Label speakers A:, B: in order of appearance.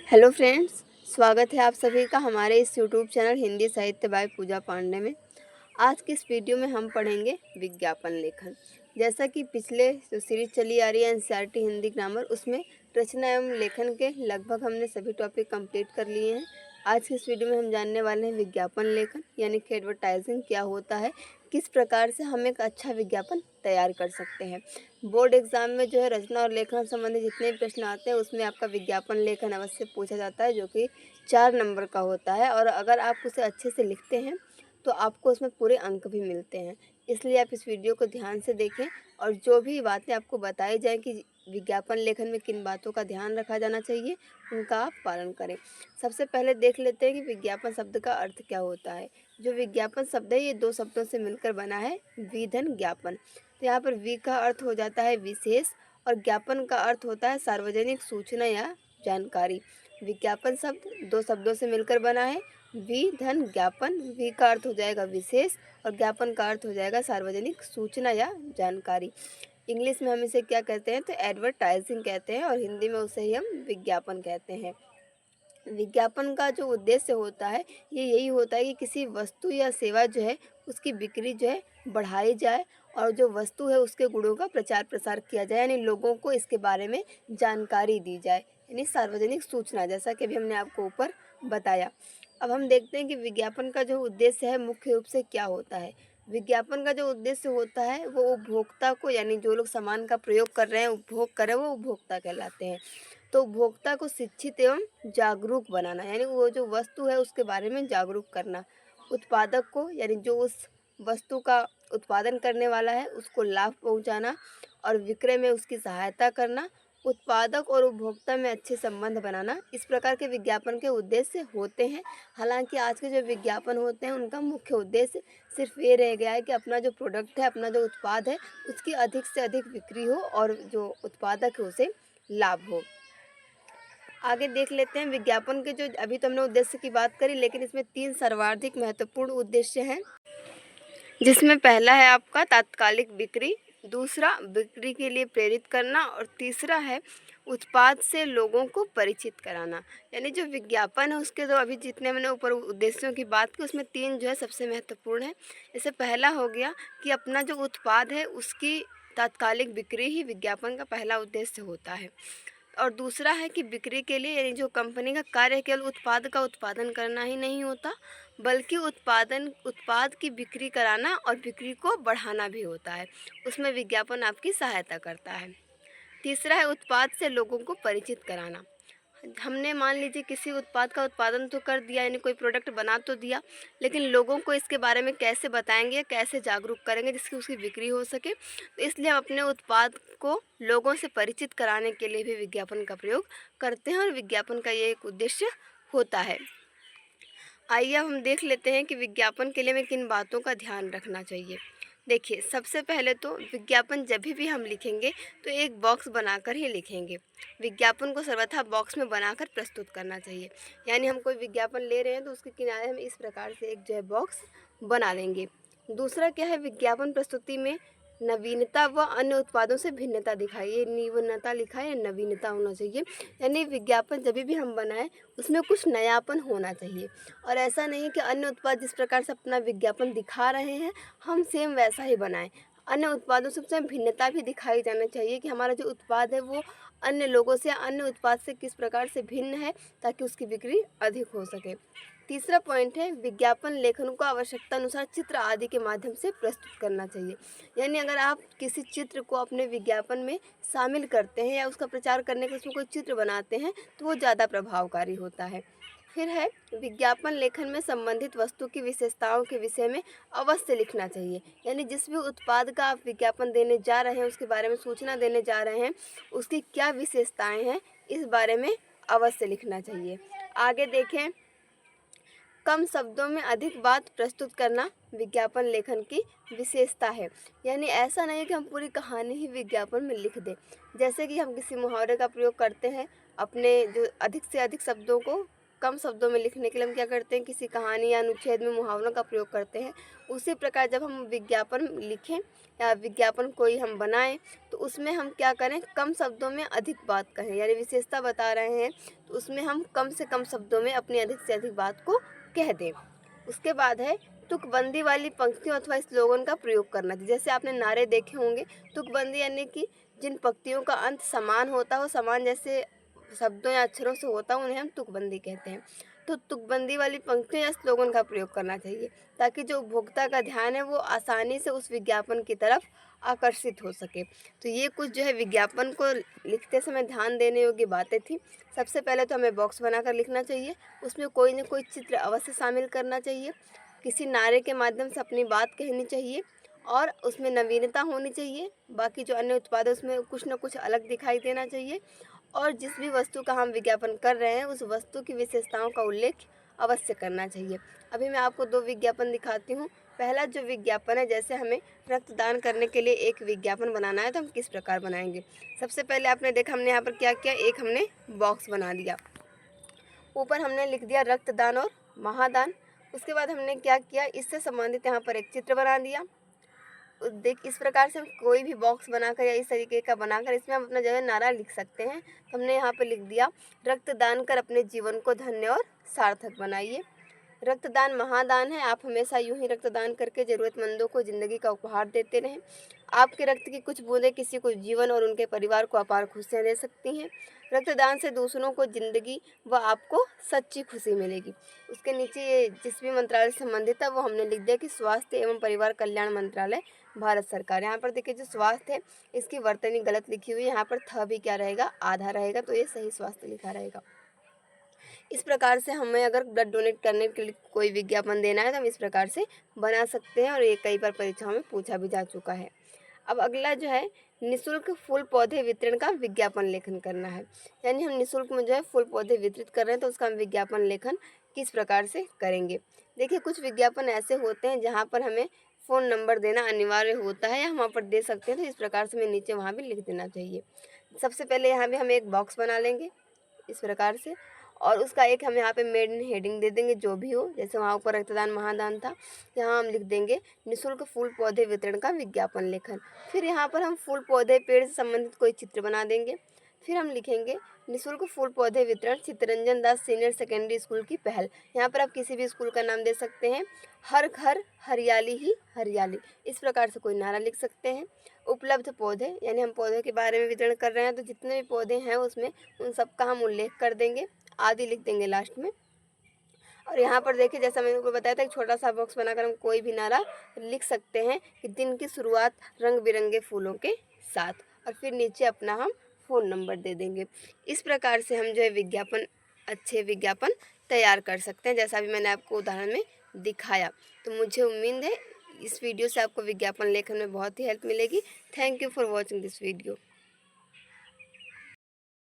A: Hello friends, स्वागत है आप सभी का हमारे इस यूट्यूब चैनल हिंदी साहित्य बाय पूजा पांडे में। आज की इस वीडियो में हम पढ़ेंगे विज्ञापन लेखन। जैसा कि पिछले जो सीरीज चली आ रही है एनसीईआरटी हिंदी ग्रामर, उसमें रचना एवं लेखन के लगभग हमने सभी टॉपिक कंप्लीट कर लिए हैं। आज की इस वीडियो में हम जानने वाले हैं विज्ञापन लेखन यानी कि एडवर्टाइजिंग क्या होता है, किस प्रकार से हम एक अच्छा विज्ञापन तैयार कर सकते हैं। बोर्ड एग्जाम में जो है रचना और लेखन संबंधी जितने भी प्रश्न आते हैं उसमें आपका विज्ञापन लेखन अवश्य पूछा जाता है, जो कि 4 नंबर का होता है। और अगर आप उसे अच्छे से लिखते हैं तो आपको उसमें पूरे अंक भी मिलते हैं। इसलिए आप इस वीडियो को ध्यान से देखें और जो भी बातें आपको बताई जाए कि विज्ञापन लेखन में किन बातों का ध्यान रखा जाना चाहिए, उनका आप पालन करें। सबसे पहले देख लेते हैं कि विज्ञापन शब्द का अर्थ क्या होता है। जो विज्ञापन शब्द है ये 2 शब्दों से मिलकर बना है, विधन ज्ञापन। तो यहाँ पर वि का अर्थ हो जाता है विशेष और ज्ञापन का अर्थ होता है सार्वजनिक सूचना या जानकारी। विज्ञापन शब्द 2 शब्दों से मिलकर बना है, वि धन ज्ञापन। वि का अर्थ हो जाएगा विशेष और ज्ञापन का अर्थ हो जाएगा सार्वजनिक सूचना या जानकारी। इंग्लिश में हम इसे क्या कहते हैं तो एडवर्टाइजिंग कहते हैं और हिंदी में उसे ही हम विज्ञापन कहते हैं। विज्ञापन का जो उद्देश्य होता है ये यही होता है कि किसी वस्तु या सेवा जो है उसकी बिक्री जो है बढ़ाई जाए और जो वस्तु है उसके गुणों का प्रचार प्रसार किया जाए, यानी लोगों को इसके बारे में जानकारी दी जाए, यानी सार्वजनिक सूचना, जैसा कि अभी हमने आपको ऊपर बताया। अब हम देखते हैं कि विज्ञापन का जो उद्देश्य है मुख्य रूप से क्या होता है। विज्ञापन का जो उद्देश्य होता है वो उपभोक्ता को, यानी जो लोग सामान का प्रयोग कर रहे हैं, उपभोग कर रहे हैं, वो उपभोक्ता कहलाते हैं। तो उपभोक्ता को शिक्षित एवं जागरूक बनाना, यानी वो जो वस्तु है उसके बारे में जागरूक करना। उत्पादक को, यानी जो उस वस्तु का उत्पादन करने वाला है उसको लाभ पहुंचाना और विक्रय में उसकी सहायता करना। उत्पादक और उपभोक्ता में अच्छे संबंध बनाना, इस प्रकार के विज्ञापन के उद्देश्य होते हैं। हालांकि आज के जो विज्ञापन होते हैं उनका मुख्य उद्देश्य सिर्फ ये रह गया है कि अपना जो प्रोडक्ट है, अपना जो उत्पाद है, उसकी अधिक से अधिक बिक्री हो और जो उत्पादक है उसे लाभ हो। आगे देख लेते हैं विज्ञापन के जो, अभी तो हमने उद्देश्य की बात करी, लेकिन इसमें 3 सर्वाधिक महत्वपूर्ण उद्देश्य हैं, जिसमें पहला है आपका तात्कालिक बिक्री, दूसरा बिक्री के लिए प्रेरित करना और तीसरा है उत्पाद से लोगों को परिचित कराना। यानी जो विज्ञापन है उसके जो अभी जितने मैंने ऊपर उद्देश्यों की बात की उसमें 3 जो है सबसे महत्वपूर्ण है। जैसे पहला हो गया कि अपना जो उत्पाद है उसकी तात्कालिक बिक्री ही विज्ञापन का पहला उद्देश्य होता है। और दूसरा है कि बिक्री के लिए, यानी जो कंपनी का कार्य केवल उत्पाद का उत्पादन करना ही नहीं होता, बल्कि उत्पाद की बिक्री कराना और बिक्री को बढ़ाना भी होता है। उसमें विज्ञापन आपकी सहायता करता है। तीसरा है उत्पाद से लोगों को परिचित कराना। हमने मान लीजिए किसी उत्पाद का उत्पादन तो कर दिया, यानी कोई प्रोडक्ट बना तो दिया, लेकिन लोगों को इसके बारे में कैसे बताएंगे, कैसे जागरूक करेंगे जिसकी उसकी बिक्री हो सके। तो इसलिए हम अपने उत्पाद को लोगों से परिचित कराने के लिए भी विज्ञापन का प्रयोग करते हैं और विज्ञापन का ये एक उद्देश्य होता है। आइए अब हम देख लेते हैं कि विज्ञापन के लिए हमें किन बातों का ध्यान रखना चाहिए। देखिए, सबसे पहले तो विज्ञापन जब भी हम लिखेंगे तो एक बॉक्स बनाकर ही लिखेंगे। विज्ञापन को सर्वथा बॉक्स में बनाकर प्रस्तुत करना चाहिए। यानी हम कोई विज्ञापन ले रहे हैं तो उसके किनारे हम इस प्रकार से एक जो है बॉक्स बना लेंगे। दूसरा क्या है, विज्ञापन प्रस्तुति में नवीनता व अन्य उत्पादों से भिन्नता दिखाइए। निवनता लिखा है, नवीनता होना चाहिए। यानी विज्ञापन जब भी हम बनाएं उसमें कुछ नयापन होना चाहिए और ऐसा नहीं कि अन्य उत्पाद जिस प्रकार से अपना विज्ञापन दिखा रहे हैं हम सेम वैसा ही बनाएं। अन्य उत्पादों से कुछ भिन्नता भी दिखाई जाना चाहिए कि हमारा जो उत्पाद है वो अन्य लोगों से, अन्य उत्पाद से किस प्रकार से भिन्न है, ताकि उसकी बिक्री अधिक हो सके। तीसरा पॉइंट है, विज्ञापन लेखन को आवश्यकता अनुसार चित्र आदि के माध्यम से प्रस्तुत करना चाहिए। यानी अगर आप किसी चित्र को अपने विज्ञापन में शामिल करते हैं या उसका प्रचार करने के उसमें कोई चित्र बनाते हैं तो वो ज़्यादा प्रभावकारी होता है। फिर है, विज्ञापन लेखन में संबंधित वस्तु की विशेषताओं के विषय में अवश्य लिखना चाहिए। यानी जिस भी उत्पाद का आप विज्ञापन देने जा रहे हैं, उसके बारे में सूचना देने जा रहे हैं, उसकी क्या विशेषताएं हैं, इस बारे में अवश्य लिखना चाहिए। आगे देखें, कम शब्दों में अधिक बात प्रस्तुत करना विज्ञापन लेखन की विशेषता है। यानी ऐसा नहीं कि हम पूरी कहानी ही विज्ञापन में लिख दें। जैसे कि हम किसी मुहावरे का प्रयोग करते हैं, अपने जो अधिक से अधिक शब्दों को कम शब्दों में लिखने के लिए हम क्या करते हैं, किसी कहानी या अनुच्छेद में मुहावरों का प्रयोग करते हैं। उसी प्रकार जब हम विज्ञापन लिखें या विज्ञापन कोई हम बनाएं तो उसमें हम क्या करें, कम शब्दों में अधिक बात कहें, यानी विशेषता बता रहे हैं तो उसमें हम कम से कम शब्दों में अपनी अधिक से अधिक बात को कह दें। उसके बाद है तुकबंदी वाली पंक्तियों अथवा स्लोगन का प्रयोग करना चाहिए। जैसे आपने नारे देखे होंगे, तुकबंदी यानी कि जिन पंक्तियों का अंत समान होता हो, समान जैसे शब्दों या अक्षरों से होता है, उन्हें हम तुकबंदी कहते हैं। तो तुकबंदी वाली पंक्तियों या स्लोगन का प्रयोग करना चाहिए ताकि जो उपभोक्ता का ध्यान है वो आसानी से उस विज्ञापन की तरफ आकर्षित हो सके। तो ये कुछ जो है विज्ञापन को लिखते समय ध्यान देने योग्य बातें थी। सबसे पहले तो हमें बॉक्स बनाकर लिखना चाहिए, उसमें कोई न कोई चित्र अवश्य शामिल करना चाहिए, किसी नारे के माध्यम से अपनी बात कहनी चाहिए और उसमें नवीनता होनी चाहिए। बाकी जो अन्य उत्पाद है उसमें कुछ न कुछ अलग दिखाई देना चाहिए और जिस भी वस्तु का हम विज्ञापन कर रहे हैं उस वस्तु की विशेषताओं का उल्लेख अवश्य करना चाहिए। अभी मैं आपको 2 विज्ञापन दिखाती हूँ। पहला जो विज्ञापन है, जैसे हमें रक्तदान करने के लिए एक विज्ञापन बनाना है तो हम किस प्रकार बनाएंगे। सबसे पहले आपने देखा हमने यहाँ पर क्या किया, एक हमने बॉक्स बना दिया, ऊपर हमने लिख दिया रक्तदान और महादान। उसके बाद हमने क्या किया, इससे संबंधित यहाँ पर एक चित्र बना दिया। देख इस प्रकार से हम कोई भी बॉक्स बनाकर या इस तरीके का बनाकर इसमें हम अपना जो है नारा लिख सकते हैं। तो हमने यहाँ पर लिख दिया, रक्तदान कर अपने जीवन को धन्य और सार्थक बनाइए। रक्तदान महादान है, आप हमेशा यूं ही रक्तदान करके ज़रूरतमंदों को ज़िंदगी का उपहार देते रहें। आपके रक्त की कुछ बूंदें किसी को जीवन और उनके परिवार को अपार खुशियाँ दे सकती हैं। रक्तदान से दूसरों को ज़िंदगी व आपको सच्ची खुशी मिलेगी। उसके नीचे ये जिस भी मंत्रालय से संबंधित है वो हमने लिख दिया कि स्वास्थ्य एवं परिवार कल्याण मंत्रालय, भारत सरकार। यहाँ पर देखिए जो स्वास्थ्य है इसकी वर्तनी गलत लिखी हुई है, यहाँ पर थ भी क्या रहेगा, आधा रहेगा, तो ये सही स्वास्थ्य लिखा रहेगा। इस प्रकार से हमें अगर ब्लड डोनेट करने के लिए कोई विज्ञापन देना है तो हम इस प्रकार से बना सकते हैं और ये कई बार परीक्षाओं में पूछा भी जा चुका है। अब अगला जो है निःशुल्क फूल पौधे वितरण का विज्ञापन लेखन करना है, यानी हम निःशुल्क में जो है फूल पौधे वितरित कर रहे हैं तो उसका हम विज्ञापन लेखन किस प्रकार से करेंगे। देखिए कुछ विज्ञापन ऐसे होते हैं जहाँ पर हमें फ़ोन नंबर देना अनिवार्य होता है या हम वहाँ पर दे सकते हैं, तो इस प्रकार से हमें नीचे वहाँ भी लिख देना चाहिए। सबसे पहले यहाँ भी हम एक बॉक्स बना लेंगे इस प्रकार से और उसका एक हम यहाँ पे मेन हेडिंग दे देंगे जो भी हो। जैसे वहाँ ऊपर रक्तदान महादान था, यहाँ हम लिख देंगे निःशुल्क फूल पौधे वितरण का विज्ञापन लेखन। फिर यहाँ पर हम फूल पौधे पेड़ से संबंधित कोई चित्र बना देंगे। फिर हम लिखेंगे निःशुल्क फूल पौधे वितरण Chittaranjan Das senior secondary school की पहल। यहाँ पर आप किसी भी स्कूल का नाम दे सकते हैं। हर घर हरियाली ही हरियाली, इस प्रकार से कोई नारा लिख सकते हैं। उपलब्ध पौधे, यानी हम पौधों के बारे में वितरण कर रहे हैं तो जितने भी पौधे हैं उसमें उन सब का हम उल्लेख कर देंगे, आदि लिख देंगे लास्ट में। और यहाँ पर देखिए जैसा मैंने आपको बताया था एक छोटा सा बॉक्स बनाकर हम कोई भी नारा लिख सकते हैं कि दिन की शुरुआत रंग बिरंगे फूलों के साथ, और फिर नीचे अपना हम फ़ोन नंबर दे देंगे। इस प्रकार से हम जो है विज्ञापन, अच्छे विज्ञापन तैयार कर सकते हैं, जैसा अभी मैंने आपको उदाहरण में दिखाया। तो मुझे उम्मीद है इस वीडियो से आपको विज्ञापन लेखन में बहुत ही हेल्प मिलेगी। Thank you for watching this video.